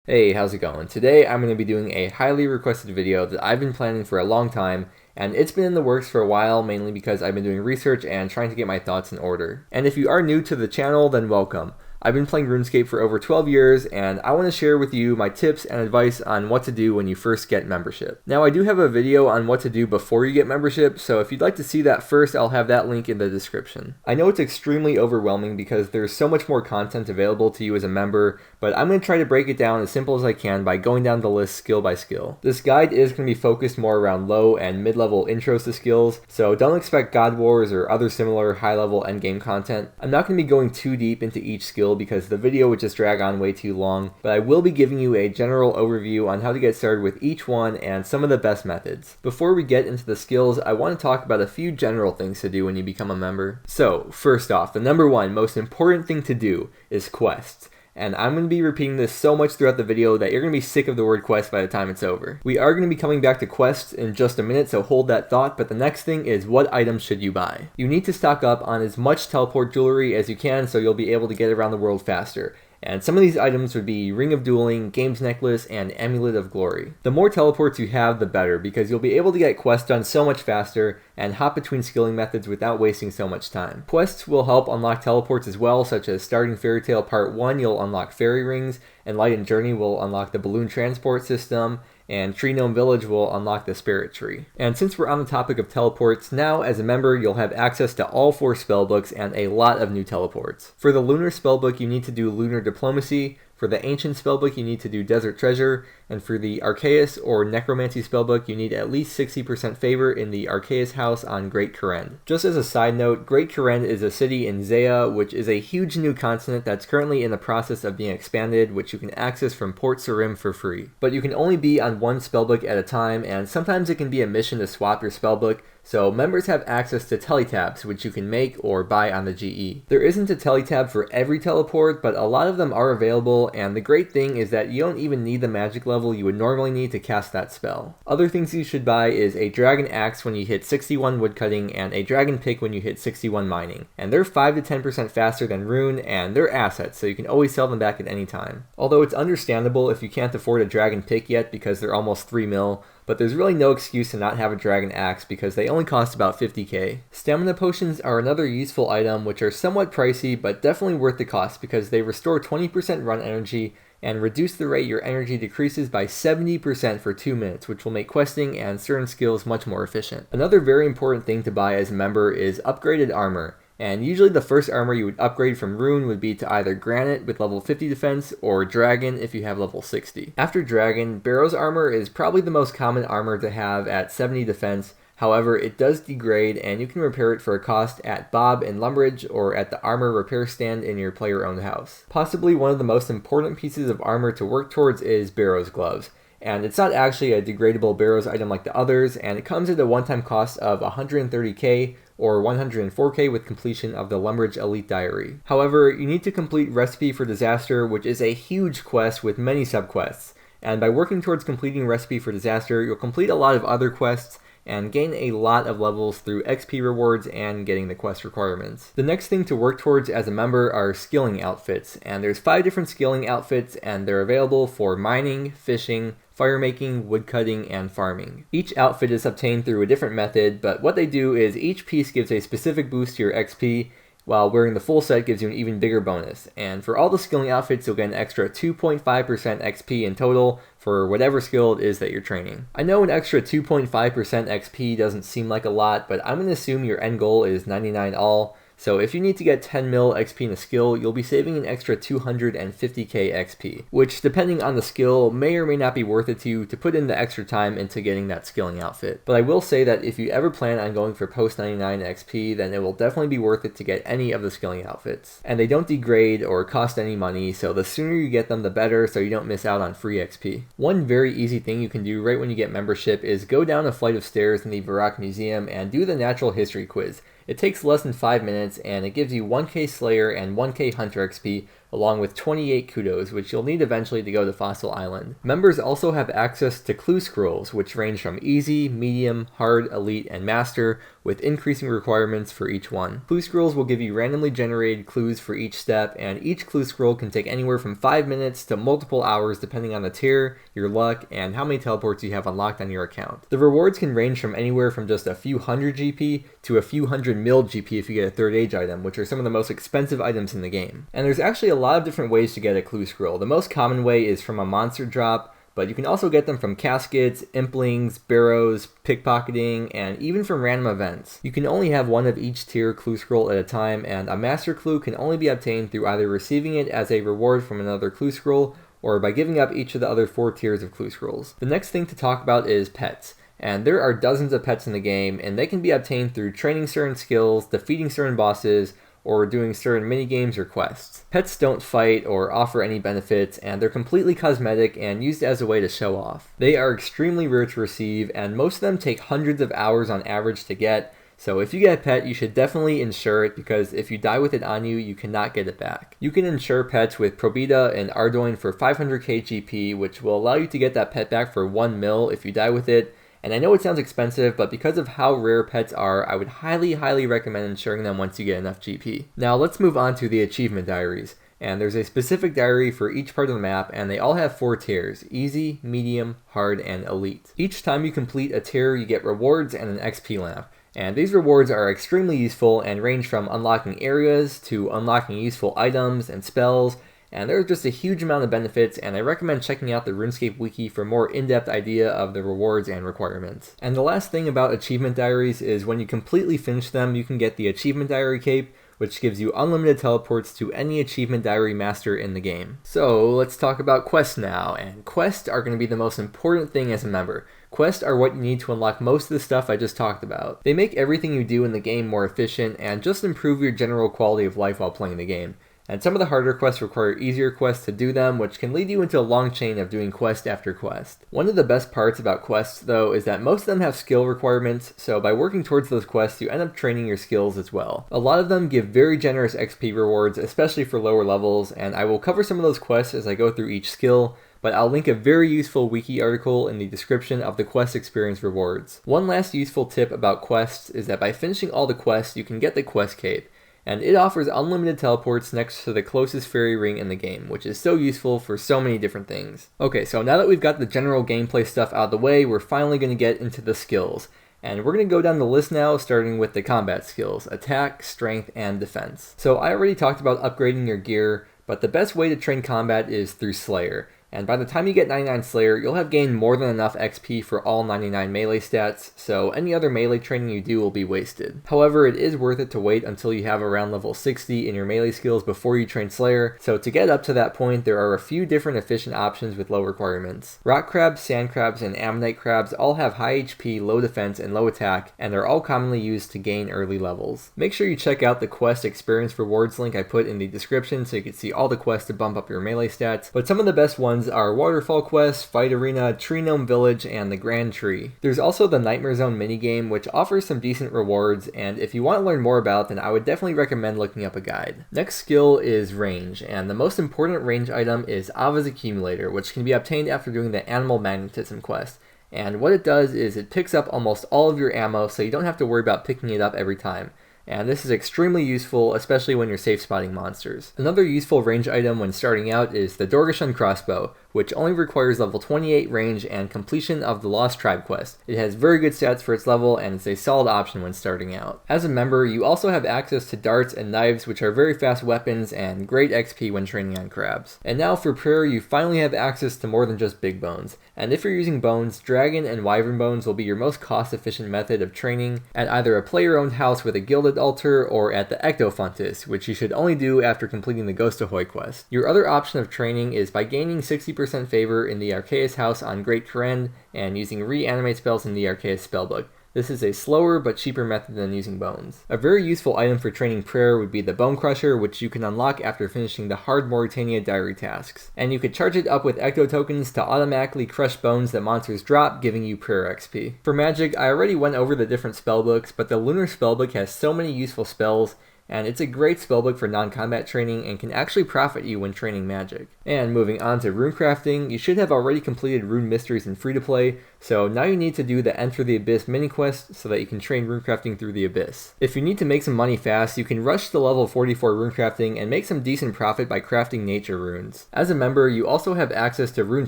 Hey, how's it going? Today I'm going to be doing a highly requested video that I've been planning for a long time, and it's been in the works for a while, mainly because I've been doing research and trying to get my thoughts in order. And if you are new to the channel, then welcome. I've been playing RuneScape for over 12 years, and I want to share with you my tips and advice on what to do when you first get membership. Now, I do have a video on what to do before you get membership, so if you'd like to see that first, I'll have that link in the description. I know it's extremely overwhelming because there's so much more content available to you as a member, but I'm going to try to break it down as simple as I can by going down the list skill by skill. This guide is going to be focused more around low and mid-level intros to skills, so don't expect God Wars or other similar high-level endgame content. I'm not going to be going too deep into each skill because the video would just drag on way too long, but I will be giving you a general overview on how to get started with each one and some of the best methods. Before we get into the skills, I want to talk about a few general things to do when you become a member. So, first off, the number one most important thing to do is quests. And I'm going to be repeating this so much throughout the video that you're going to be sick of the word quest by the time it's over. We are going to be coming back to quests in just a minute, so hold that thought, but the next thing is what items should you buy? You need to stock up on as much teleport jewelry as you can so you'll be able to get around the world faster. And some of these items would be Ring of Dueling, Games Necklace, and Amulet of Glory. The more teleports you have, the better, because you'll be able to get quests done so much faster and hop between skilling methods without wasting so much time. Quests will help unlock teleports as well, such as starting Fairy Tale Part 1, you'll unlock Fairy Rings, and Light and Journey will unlock the Balloon Transport System, and Tree Gnome Village will unlock the Spirit Tree. And since we're on the topic of teleports, now as a member you'll have access to all 4 spellbooks and a lot of new teleports. For the Lunar spellbook you need to do Lunar Diplomacy, for the Ancient spellbook you need to do Desert Treasure, and for the Archaeus or Necromancy spellbook you need at least 60% favor in the Archaeus house on Great Karen. Just as a side note, Great Karen is a city in Zaya, which is a huge new continent that's currently in the process of being expanded, which you can access from Port Sarim for free. But you can only be on one spellbook at a time, and sometimes it can be a mission to swap your spellbook, so members have access to teletabs, which you can make or buy on the GE. There isn't a teletab for every teleport, but a lot of them are available, and the great thing is that you don't even need the magic level you would normally need to cast that spell. Other things you should buy is a Dragon Axe when you hit 61 woodcutting and a Dragon Pick when you hit 61 mining. And they're 5 to 10% faster than Rune, and they're assets, so you can always sell them back at any time. Although it's understandable if you can't afford a Dragon Pick yet because they're almost 3 mil, but there's really no excuse to not have a Dragon Axe because they only cost about 50k. Stamina potions are another useful item which are somewhat pricey but definitely worth the cost because they restore 20% run energy and reduce the rate your energy decreases by 70% for 2 minutes, which will make questing and certain skills much more efficient. Another very important thing to buy as a member is upgraded armor. And usually the first armor you would upgrade from Rune would be to either Granite with level 50 defense or Dragon if you have level 60. After Dragon, Barrow's armor is probably the most common armor to have at 70 defense. However, it does degrade and you can repair it for a cost at Bob in Lumbridge or at the armor repair stand in your player-owned house. Possibly one of the most important pieces of armor to work towards is Barrow's gloves. And it's not actually a degradable Barrows item like the others, and it comes at a one-time cost of 130k or 104k with completion of the Lumbridge Elite Diary. However, you need to complete Recipe for Disaster, which is a huge quest with many subquests, and by working towards completing Recipe for Disaster, you'll complete a lot of other quests and gain a lot of levels through XP rewards and getting the quest requirements. The next thing to work towards as a member are skilling outfits, and there's 5 different skilling outfits and they're available for mining, fishing, firemaking, woodcutting, and farming. Each outfit is obtained through a different method, but what they do is each piece gives a specific boost to your XP, while wearing the full set gives you an even bigger bonus. And for all the skilling outfits, you'll get an extra 2.5% XP in total for whatever skill it is that you're training. I know an extra 2.5% XP doesn't seem like a lot, but I'm going to assume your end goal is 99 all. So if you need to get 10 mil XP in a skill, you'll be saving an extra 250k XP, which depending on the skill may or may not be worth it to you to put in the extra time into getting that skilling outfit. But I will say that if you ever plan on going for post 99 XP, then it will definitely be worth it to get any of the skilling outfits. And they don't degrade or cost any money, so the sooner you get them the better so you don't miss out on free XP. One very easy thing you can do right when you get membership is go down a flight of stairs in the Varrock Museum and do the natural history quiz. It takes less than 5 minutes and it gives you 1k Slayer and 1k Hunter XP along with 28 kudos, which you'll need eventually to go to Fossil Island. Members also have access to clue scrolls, which range from easy, medium, hard, elite, and master, with increasing requirements for each one. Clue scrolls will give you randomly generated clues for each step, and each clue scroll can take anywhere from 5 minutes to multiple hours depending on the tier, your luck, and how many teleports you have unlocked on your account. The rewards can range from anywhere from just a few hundred GP to a few hundred mil GP if you get a third age item, which are some of the most expensive items in the game. And there's actually a lot of different ways to get a clue scroll. The most common way is from a monster drop, but you can also get them from caskets, implings, barrows, pickpocketing, and even from random events. You can only have one of each tier clue scroll at a time, and a master clue can only be obtained through either receiving it as a reward from another clue scroll, or by giving up each of the other 4 tiers of clue scrolls. The next thing to talk about is pets. And there are dozens of pets in the game, and they can be obtained through training certain skills, defeating certain bosses, or doing certain minigames or quests. Pets don't fight or offer any benefits, and they're completely cosmetic and used as a way to show off. They are extremely rare to receive, and most of them take hundreds of hours on average to get, so if you get a pet, you should definitely insure it, because if you die with it on you, you cannot get it back. You can insure pets with Probita and Ardoin for 500k GP, which will allow you to get that pet back for 1 mil if you die with it. And I know it sounds expensive, but because of how rare pets are, I would highly recommend insuring them once you get enough GP. Now let's move on to the achievement diaries. And there's a specific diary for each part of the map, and they all have 4 tiers: easy, medium, hard, and elite. Each time you complete a tier, you get rewards and an XP lamp. And these rewards are extremely useful and range from unlocking areas to unlocking useful items and spells, and there's just a huge amount of benefits, and I recommend checking out the RuneScape wiki for a more in-depth idea of the rewards and requirements. And the last thing about achievement diaries is when you completely finish them, you can get the achievement diary cape, which gives you unlimited teleports to any achievement diary master in the game. So let's talk about quests now, and quests are going to be the most important thing as a member. Quests are what you need to unlock most of the stuff I just talked about. They make everything you do in the game more efficient and just improve your general quality of life while playing the game. And some of the harder quests require easier quests to do them, which can lead you into a long chain of doing quest after quest. One of the best parts about quests, though, is that most of them have skill requirements, so by working towards those quests, you end up training your skills as well. A lot of them give very generous XP rewards, especially for lower levels, and I will cover some of those quests as I go through each skill, but I'll link a very useful wiki article in the description of the quest experience rewards. One last useful tip about quests is that by finishing all the quests, you can get the quest cape, and it offers unlimited teleports next to the closest fairy ring in the game, which is so useful for so many different things. Okay, so now that we've got the general gameplay stuff out of the way, we're finally going to get into the skills. And we're going to go down the list now, starting with the combat skills: attack, strength, and defense. So I already talked about upgrading your gear, but the best way to train combat is through Slayer. And by the time you get 99 Slayer, you'll have gained more than enough XP for all 99 melee stats, so any other melee training you do will be wasted. However, it is worth it to wait until you have around level 60 in your melee skills before you train Slayer, so to get up to that point, there are a few different efficient options with low requirements. Rock crabs, sand crabs, and ammonite crabs all have high HP, low defense, and low attack, and are all commonly used to gain early levels. Make sure you check out the quest experience rewards link I put in the description so you can see all the quests to bump up your melee stats, but some of the best ones are Waterfall Quest, Fight Arena, Tree Gnome Village, and the Grand Tree. There's also the Nightmare Zone minigame, which offers some decent rewards, and if you want to learn more about it, then I would definitely recommend looking up a guide. Next skill is range, and the most important range item is Ava's Accumulator, which can be obtained after doing the Animal Magnetism quest. And what it does is it picks up almost all of your ammo, so you don't have to worry about picking it up every time. And this is extremely useful, especially when you're safe spotting monsters. Another useful range item when starting out is the Dorgeshuun Crossbow, which only requires level 28 range and completion of the Lost Tribe quest. It has very good stats for its level, and it's a solid option when starting out. As a member, you also have access to darts and knives, which are very fast weapons and great XP when training on crabs. And now for prayer, you finally have access to more than just big bones. And if you're using bones, dragon and wyvern bones will be your most cost-efficient method of training at either a player-owned house with a gilded altar or at the Ectofontis, which you should only do after completing the Ghost Ahoy quest. Your other option of training is by gaining 60% favor in the Arceus house on Great Karen and using reanimate spells in the Arceus spellbook. This is a slower but cheaper method than using bones. A very useful item for training prayer would be the Bone Crusher, which you can unlock after finishing the hard Mauritania diary tasks. And you could charge it up with Ecto tokens to automatically crush bones that monsters drop, giving you prayer XP. For magic, I already went over the different spellbooks, but the Lunar spellbook has so many useful spells, and it's a great spellbook for non-combat training and can actually profit you when training magic. And moving on to rune crafting, you should have already completed rune mysteries in free-to-play, so now you need to do the Enter the Abyss mini quest so that you can train rune crafting through the Abyss. If you need to make some money fast, you can rush to level 44 rune crafting and make some decent profit by crafting nature runes. As a member, you also have access to rune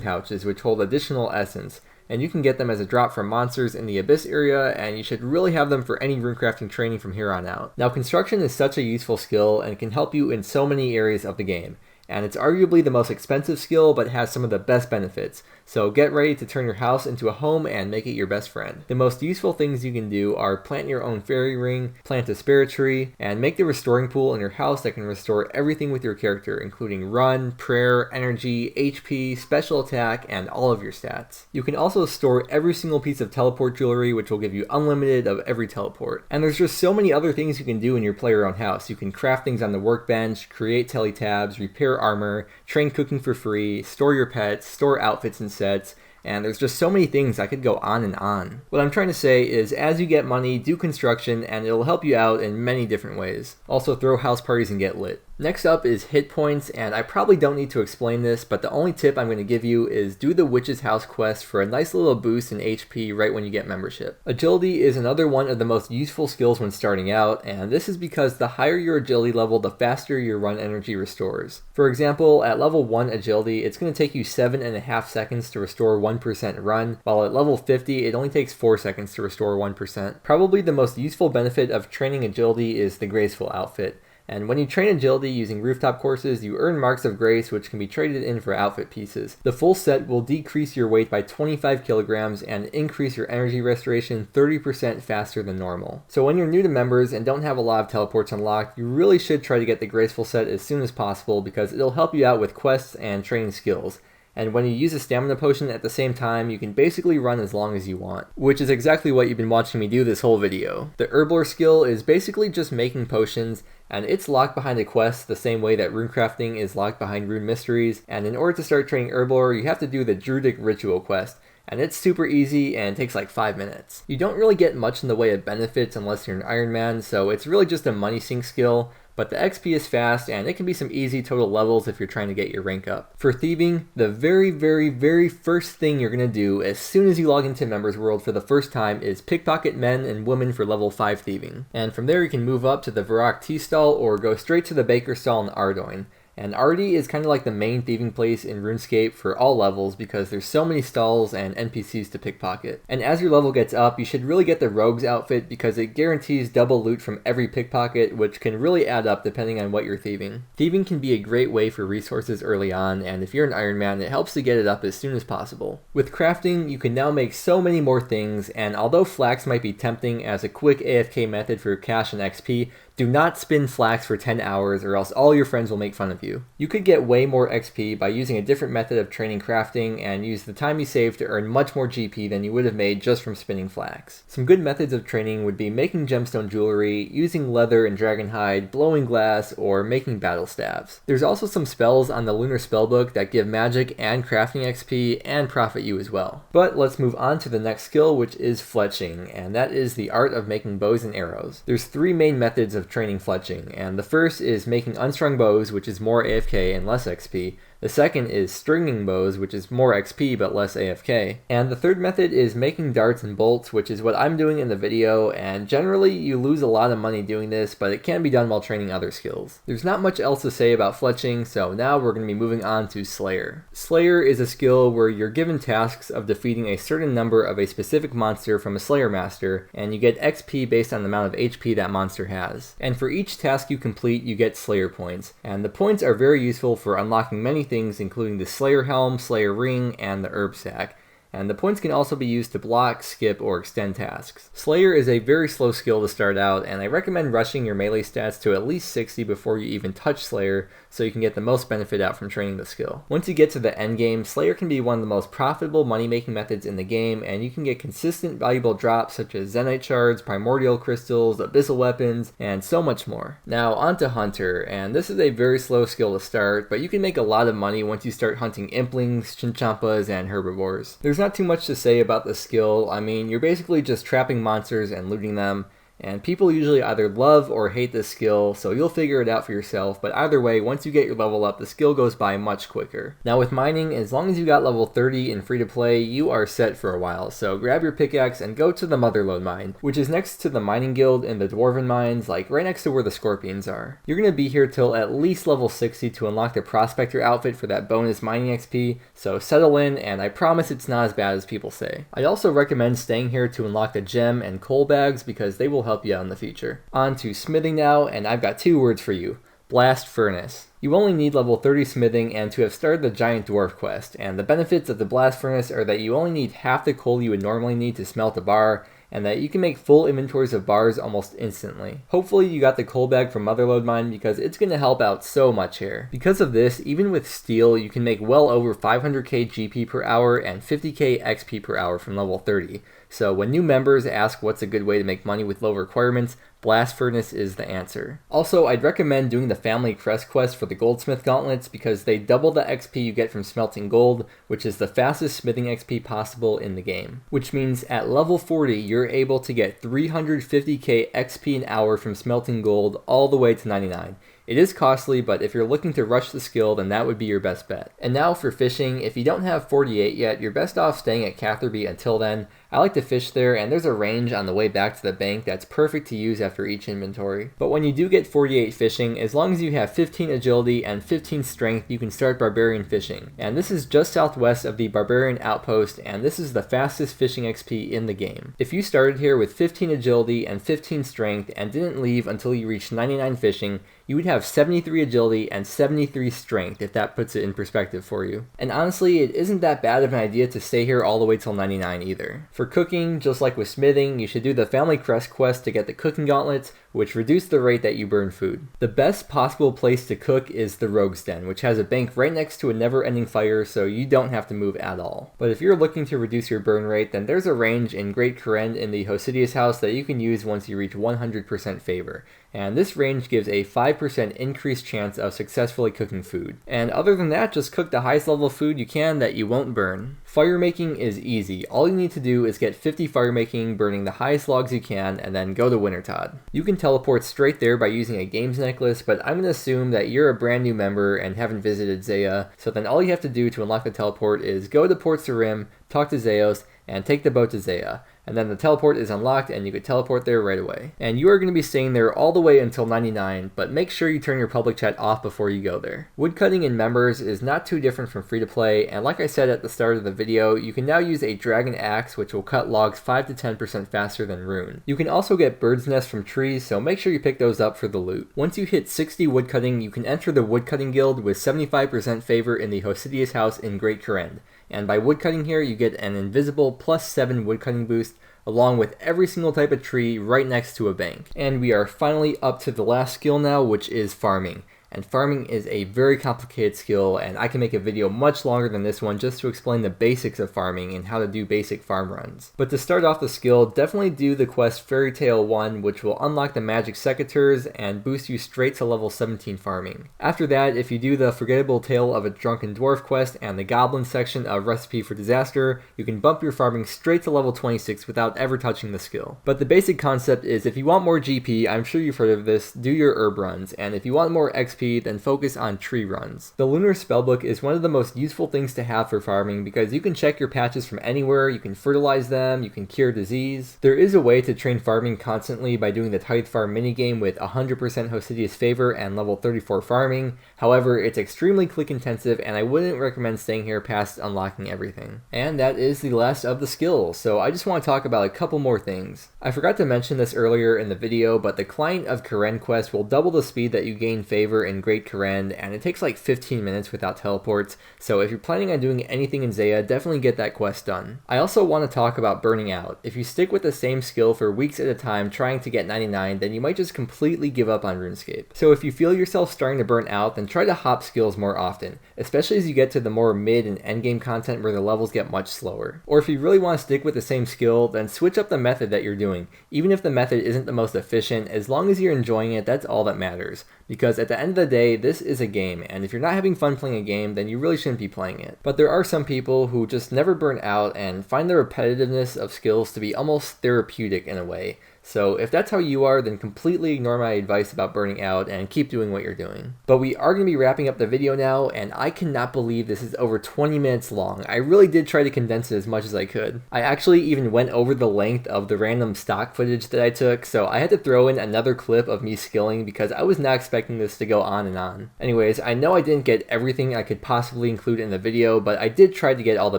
pouches which hold additional essence, and you can get them as a drop from monsters in the Abyss area, and you should really have them for any runecrafting training from here on out. Now, construction is such a useful skill and can help you in so many areas of the game, and it's arguably the most expensive skill but has some of the best benefits, so get ready to turn your house into a home and make it your best friend. The most useful things you can do are plant your own fairy ring, plant a spirit tree, and make the restoring pool in your house that can restore everything with your character, including run, prayer, energy, HP, special attack, and all of your stats. You can also store every single piece of teleport jewelry, which will give you unlimited of every teleport. And there's just so many other things you can do in your play your own house. You can craft things on the workbench, create tele tabs, repair armor, train cooking for free, store your pets, store outfits and sets, and there's just so many things. I could go on and on. What I'm trying to say is, as you get money, do construction and it'll help you out in many different ways. Also throw house parties and get lit. Next up is hit points, and I probably don't need to explain this, but the only tip I'm going to give you is do the Witch's House quest for a nice little boost in HP right when you get membership. Agility is another one of the most useful skills when starting out, and this is because the higher your agility level, the faster your run energy restores. For example, at level 1 agility, it's going to take you 7.5 seconds to restore 1% run, while at level 50, it only takes 4 seconds to restore 1%. Probably the most useful benefit of training agility is the graceful outfit. And when you train agility using rooftop courses, you earn marks of grace which can be traded in for outfit pieces. The full set will decrease your weight by 25 kilograms and increase your energy restoration 30% faster than normal. So when you're new to members and don't have a lot of teleports unlocked, you really should try to get the graceful set as soon as possible because it'll help you out with quests and training skills. And when you use a stamina potion at the same time, you can basically run as long as you want, which is exactly what you've been watching me do this whole video. The Herblore skill is basically just making potions, and it's locked behind a quest the same way that runecrafting is locked behind rune mysteries, and in order to start training Herblore, you have to do the Druidic Ritual quest, and it's super easy and takes like 5 minutes. You don't really get much in the way of benefits unless you're an Iron Man, so it's really just a money sink skill, but the XP is fast and it can be some easy total levels if you're trying to get your rank up. For thieving, the very first thing you're going to do as soon as you log into Members World for the first time is pickpocket men and women for level 5 thieving. And from there you can move up to the Varrock Tea Stall or go straight to the Baker Stall in Ardoin. And Ardy is kind of like the main thieving place in RuneScape for all levels because there's so many stalls and NPCs to pickpocket. And as your level gets up, you should really get the Rogue's outfit because it guarantees double loot from every pickpocket, which can really add up depending on what you're thieving. Thieving can be a great way for resources early on, and if you're an Iron Man, it helps to get it up as soon as possible. With crafting, you can now make so many more things, and although flax might be tempting as a quick AFK method for cash and XP, do not spin flax for 10 hours or else all your friends will make fun of you. You could get way more XP by using a different method of training crafting and use the time you save to earn much more GP than you would have made just from spinning flax. Some good methods of training would be making gemstone jewelry, using leather and dragonhide, blowing glass, or making battle staves. There's also some spells on the Lunar Spellbook that give magic and crafting XP and profit you as well. But let's move on to the next skill, which is fletching, and that is the art of making bows and arrows. There's 3 main methods of training fletching, and the first is making unstrung bows, which is more AFK and less XP. The second is stringing bows, which is more XP but less AFK. And the third method is making darts and bolts, which is what I'm doing in the video, and generally you lose a lot of money doing this, but it can be done while training other skills. There's not much else to say about fletching, so now we're going to be moving on to Slayer. Slayer is a skill where you're given tasks of defeating a certain number of a specific monster from a Slayer Master, and you get XP based on the amount of HP that monster has. And for each task you complete, you get Slayer points, and the points are very useful for unlocking many things, including the Slayer Helm, Slayer Ring, and the Herb Sack. And the points can also be used to block, skip, or extend tasks. Slayer is a very slow skill to start out, and I recommend rushing your melee stats to at least 60 before you even touch Slayer, so you can get the most benefit out from training the skill. Once you get to the end game, Slayer can be one of the most profitable money-making methods in the game, and you can get consistent valuable drops such as Zenite Shards, Primordial Crystals, Abyssal Weapons, and so much more. Now on to Hunter, and this is a very slow skill to start, but you can make a lot of money once you start hunting Implings, Chinchompas, and Herbivores. There's not too much to say about the skill. I mean, you're basically just trapping monsters and looting them, And people usually either love or hate this skill, so you'll figure it out for yourself, but either way, once you get your level up, the skill goes by much quicker. Now with mining, as long as you got level 30 in free to play, you are set for a while, so grab your pickaxe and go to the Motherlode mine, which is next to the mining guild in the Dwarven mines, like right next to where the scorpions are. You're going to be here till at least level 60 to unlock the prospector outfit for that bonus mining XP, so settle in, and I promise it's not as bad as people say. I also recommend staying here to unlock the gem and coal bags because they will help you out in the future. On to smithing now, and I've got 2 words for you. Blast Furnace. You only need level 30 smithing and to have started the Giant Dwarf quest, and the benefits of the Blast Furnace are that you only need half the coal you would normally need to smelt a bar, and that you can make full inventories of bars almost instantly. Hopefully you got the coal bag from Motherlode Mine because it's going to help out so much here. Because of this, even with steel, you can make well over 500k GP per hour and 50k XP per hour from level 30. So when new members ask what's a good way to make money with low requirements, Blast Furnace is the answer. Also, I'd recommend doing the Family Crest quest for the Goldsmith Gauntlets because they double the XP you get from smelting gold, which is the fastest smithing XP possible in the game. Which means at level 40, you're able to get 350k XP an hour from smelting gold all the way to 99. It is costly, but if you're looking to rush the skill, then that would be your best bet. And now for fishing, if you don't have 48 yet, you're best off staying at Catherby until then. I like to fish there, and there's a range on the way back to the bank that's perfect to use after each inventory. But when you do get 48 fishing, as long as you have 15 agility and 15 strength, you can start barbarian fishing. And this is just southwest of the barbarian outpost, and this is the fastest fishing XP in the game. If you started here with 15 agility and 15 strength and didn't leave until you reached 99 fishing, you would have 73 agility and 73 strength, if that puts it in perspective for you. And honestly, it isn't that bad of an idea to stay here all the way till 99 either. For cooking, just like with smithing, you should do the Family Crest quest to get the cooking gauntlets, which reduce the rate that you burn food. The best possible place to cook is the Rogue's Den, which has a bank right next to a never-ending fire, so you don't have to move at all. But if you're looking to reduce your burn rate, then there's a range in Great Kourend in the Hosidius house that you can use once you reach 100% favor. And this range gives a 5% increased chance of successfully cooking food. And other than that, just cook the highest level of food you can that you won't burn. Fire making is easy. All you need to do is get 50 fire making, burning the highest logs you can, and then go to Wintertodt. You can teleport straight there by using a games necklace, but I'm going to assume that you're a brand new member and haven't visited Zeah, so then all you have to do to unlock the teleport is go to Port Sarim, talk to Zeos, and take the boat to Zeah. And then the teleport is unlocked and you could teleport there right away. And you are going to be staying there all the way until 99, but make sure you turn your public chat off before you go there. Woodcutting in members is not too different from free to play, and like I said at the start of the video, you can now use a dragon axe which will cut logs 5 to 10% faster than rune. You can also get bird's nests from trees, so make sure you pick those up for the loot. Once you hit 60 woodcutting, you can enter the woodcutting guild with 75% favor in the Hosidius house in Great Kourend. And by woodcutting here, you get an invisible +7 woodcutting boost, along with every single type of tree right next to a bank. And we are finally up to the last skill now, which is farming. And farming is a very complicated skill, and I can make a video much longer than this one just to explain the basics of farming and how to do basic farm runs. But to start off the skill, definitely do the quest Fairy Tale 1, which will unlock the magic secateurs and boost you straight to level 17 farming. After that, if you do the Forgettable Tale of a Drunken Dwarf quest and the Goblin section of Recipe for Disaster, you can bump your farming straight to level 26 without ever touching the skill. But the basic concept is if you want more GP, I'm sure you've heard of this, do your herb runs, and if you want more XP, then focus on tree runs. The Lunar Spellbook is one of the most useful things to have for farming because you can check your patches from anywhere, you can fertilize them, you can cure disease. There is a way to train farming constantly by doing the Tithe Farm minigame with 100% Hosidius favor and level 34 farming. However, it's extremely click intensive and I wouldn't recommend staying here past unlocking everything. And that is the last of the skills, so I just want to talk about a couple more things. I forgot to mention this earlier in the video, but the Client of Kourend quest will double the speed that you gain favor in Great Kourend, and it takes like 15 minutes without teleports, so if you're planning on doing anything in Zeah, definitely get that quest done. I also want to talk about burning out. If you stick with the same skill for weeks at a time trying to get 99, then you might just completely give up on RuneScape. So if you feel yourself starting to burn out, then try to hop skills more often, especially as you get to the more mid and endgame content where the levels get much slower. Or if you really want to stick with the same skill, then switch up the method that you're doing. Even if the method isn't the most efficient, as long as you're enjoying it, that's all that matters. Because at the end of the day, this is a game, and if you're not having fun playing a game, then you really shouldn't be playing it. But there are some people who just never burn out and find the repetitiveness of skills to be almost therapeutic in a way. So if that's how you are, then completely ignore my advice about burning out and keep doing what you're doing. But we are going to be wrapping up the video now, and I cannot believe this is over 20 minutes long. I really did try to condense it as much as I could. I actually even went over the length of the random stock footage that I took, so I had to throw in another clip of me skilling because I was not expecting this to go on and on. Anyways, I know I didn't get everything I could possibly include in the video, but I did try to get all the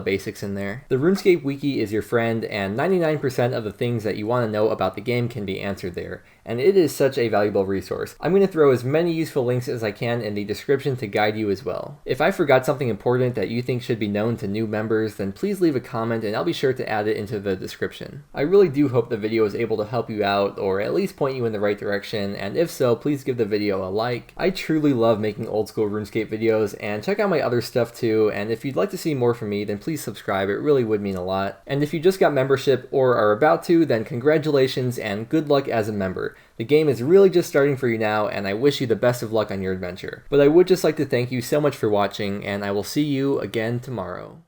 basics in there. The RuneScape wiki is your friend, and 99% of the things that you want to know about the game can be answered there, and it is such a valuable resource. I'm going to throw as many useful links as I can in the description to guide you as well. If I forgot something important that you think should be known to new members, then please leave a comment and I'll be sure to add it into the description. I really do hope the video is able to help you out, or at least point you in the right direction, and if so, please give the video a like. I truly love making old school RuneScape videos, and check out my other stuff too, and if you'd like to see more from me, then please subscribe, it really would mean a lot. And if you just got membership or are about to, then congratulations and good luck as a member. The game is really just starting for you now, and I wish you the best of luck on your adventure. But I would just like to thank you so much for watching, and I will see you again tomorrow.